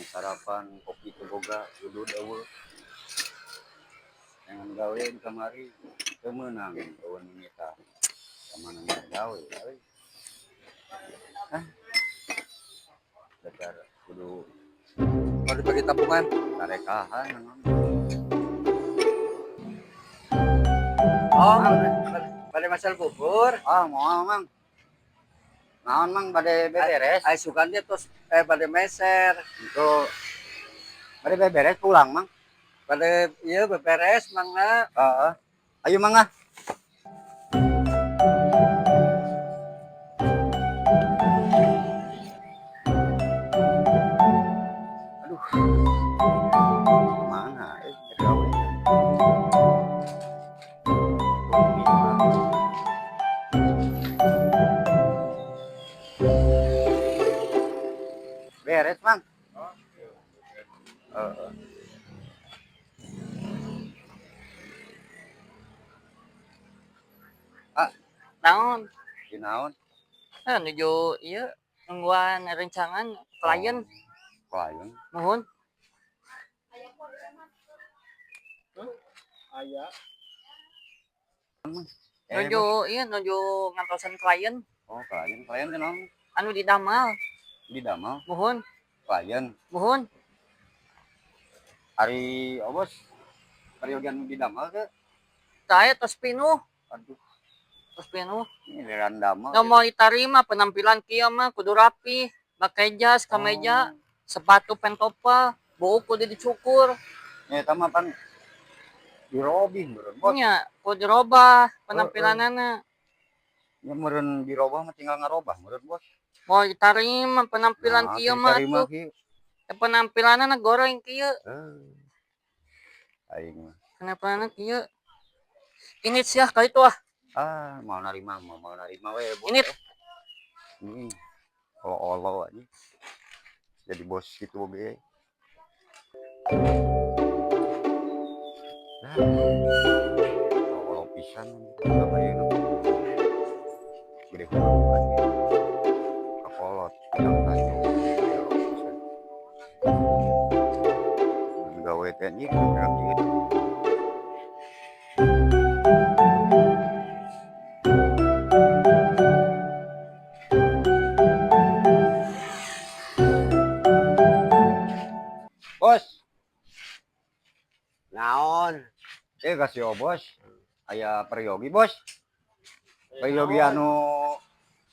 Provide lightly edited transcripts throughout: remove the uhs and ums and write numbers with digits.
sarapan kopi teu boga kudu deuweuk yang gawe di kamari teu meunang eueun nyita kamana gawe euy dasar kudu Bagi tabungan. tarekahan naon Oh, pada masal bubur. moal mang naon mang bade beberes Ay sugannya terus pada meser. itu bade beberes pulang mang Pada iya beberes mangga. heeh ayo mang ah aduh mana gawe beres mang Naon? Ginaon Nuju ieu nungguan rencangan klien klien mohon. Aya. Nuju ieu nuju ngantosan klien klien kenal anu didamal di damel mohon. klien Mohon. hari obos peryogian di damel ke Saya tos pinuh, aduh tos pinuh. ini beneran damel Nggak mau ditarima penampilan kieu mah kudu rapi, pakai jas, kemeja, sepatu pentopa, bau kudu dicukur. ya eta mah pan dirobih meureun bos Nya kudu dirobah penampilanana. ya meureun dirobah mah tinggal ngarobah meureun bos Mau ditarima penampilan kieu mah terima tuh. kieu Penampilanana goreng kieu. aing mah Penampilanana kieu. Ini sih kali itu mau narima we bos Ini ini olo aja jadi bos gitu be olo pisan apa ya gede hubungan kapolot yang tanya olo pisan gawe teh gerak gitu bos Naon? kasih bos aya peryogi bos peryogi anu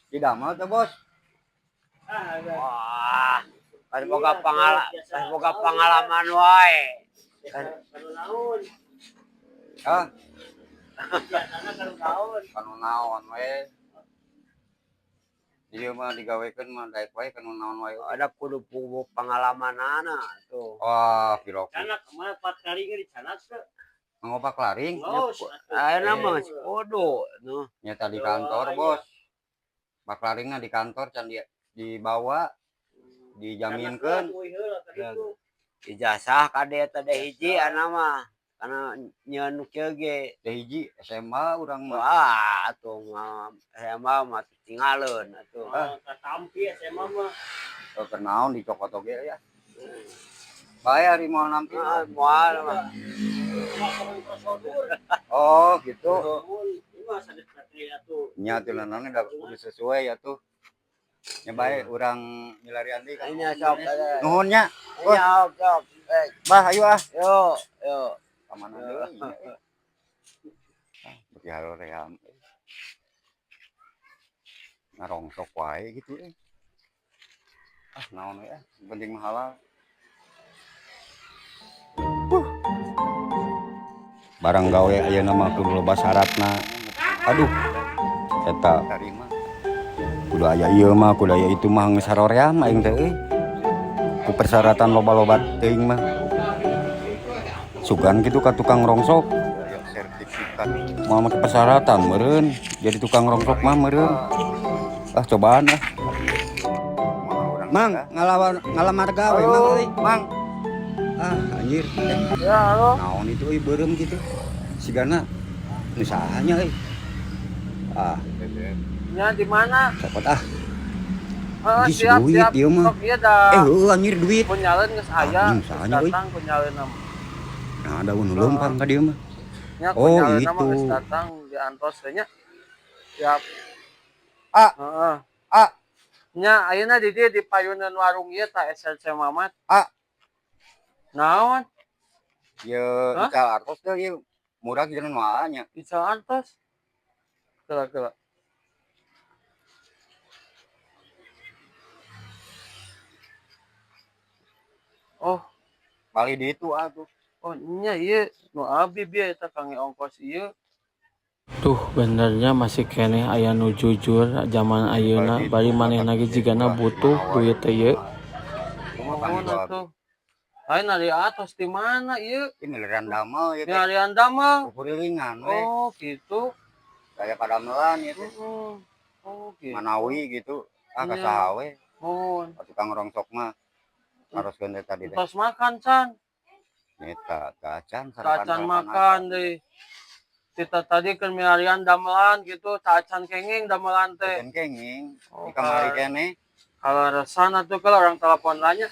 di damel teh bos Wah, pas boga pengalaman wae. kanu naon we ieu mah digawekeun mah daek wae kanu naon wae Ada kudu pengalamanana tuh. wah pilok Canak kemana 4 kali nggak dicanak tuh. ngopak laring Los. Ayeuna mah kudu nu. nyata di kantor bos bak laringna di kantor can dibawa dijaminkeun Ijazah kade teh hiji ana mah. Karena nyeun kieu ge. teh hiji SMA urang mah Wah, atuh mah SMA mah tinggalin atuh. Tampi SMA mah. keur naon dicokot oge ya bae hari mau nampil Moal mah. oh gitu Ini mah sadar satria tuh. nya teh naon da kudu sesuai ya tuh nya bae urang milarian deui kan Ini sok. nuhun nya Sok. bah ayo ah Yo. kamana deui beuki haream ngarongsok wae gitu naon we penting mah halal barang gawe ayeuna mah kudu loba syaratna aduh eta kudu aya ieu mah kudu aya itu mah geus saroream aing teh euy ku persyaratan loba-loba teuing mah sugan gitu ka tukang rongsok sertifikat mau make persyaratan meureun jadi tukang rongsok mah meureun cobaan lah mang ngalamar gawe mang euy mang anjir Ya, halo. naon itu euy beureum gitu sigana nu sahanya euy Ya di mana? cepet Heeh, Di siap duit siap. ieu mah. Sok ieu dah. Heuh anjir duit. Kunyaleun geus aya. Anjing, Geus sahanya, euy. datang kunyaleunna mah. Nah, daun leumpang ka dieu mah. Nya Oh, kunyaleunna mah geus itu. datang diantos teh nya. Siap. Ah, Heeh. ah, Nya ayeuna di dieu di payuneun warung ieu tah SLC Mamat. ah. Naon? Ieu Hah? ical artos teh ieu murah jeung wae nya. Ical Artos. Kela. Oh, Bali di itu atuh. oh nya ieu nu abi bieu eta kangge ongkos ieu. Tuh benernya masih keneh aya nu jujur zaman ayeuna bari manehna ge jigana butuh duit teh ieu. Mohon atuh. Lain dari atas di mana ieu? Ini miliaran damel ya Di Arianda mah. Kurilingan we. Oh, gitu. Kayak Padamelan itu. Heeh. Oh, gitu. Manawi gitu. Ah Iya. kasaha we. Mohon. Tukang rongsok mah harus gende tadi deh. Tos makan, Can. Nyeta kacan Cacan makan deh. Kita tadi kan milarian damelan gitu, cacan kenging damelan teh. Kenging. Oh, Di kamari kene. Kalau resana tuh kalau orang telepon nanya,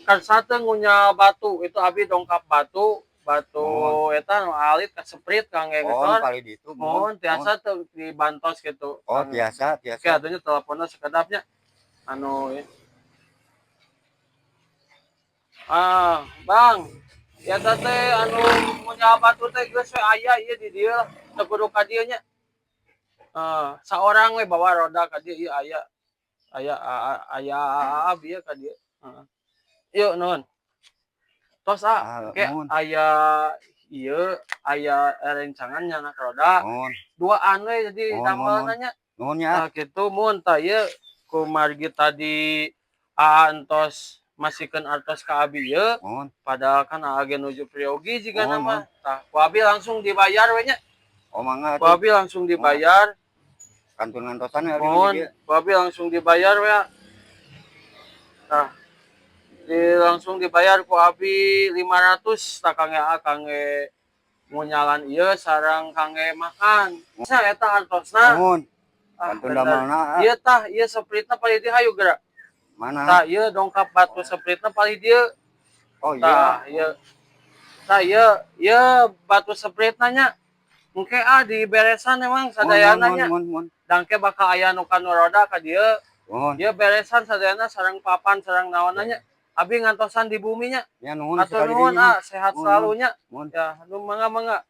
kan satu ngunya batu, itu abi dongkap batu, eta nu alit kaseprit kangge Oh, ngesor. kali di itu. Mohon tiasa tuh dibantos gitu. Oh, biasa. Oke, atunya teleponnya sekedapnya. Anu Bang. Ya teh anu ngunya batu teh geus we aya ieu di dieu teu kudu ka dieu nya. Saorang we bawa roda ka dieu ieu aya. Aya abi ka dieu. Yuk nuhun. Tos ke aya ieu aya rencangan nyana roda. Duaan we jadi damelna nya. Nuhun ya. Kitu mun tah ieu ku margi tadi antos masihkeun artos ka abi ieu. Padahal kan agen nuju Priogi jiga nama. Tah ku abi langsung dibayar we nya. Oh mangga. Ku abi langsung dibayar. Kantun ngantosan ya. Mohon, ku abi langsung dibayar we. Tah langsung dibayar ku abi 500 tak kangge ngunyalan ieu sareng kangge makan. Sa eta artosna. Nuhun. Kantun damelna. Ieu tah ieu sepritna paling di hayu geura. Mana? Tah ieu dongkap batu sepritna paling dieu. Oh iya. Tah ieu batu sepritna nya. Engke diberesan emang sadayana nya. Dangke bakal aya nu kanu roda ka dieu. Ieu beresan sadayana sareng papan sareng naonna nya. Abi ngantosan di bumi nya. Ya nuhun Atur nuhun sehat selalu nya. Ya, nu mangga.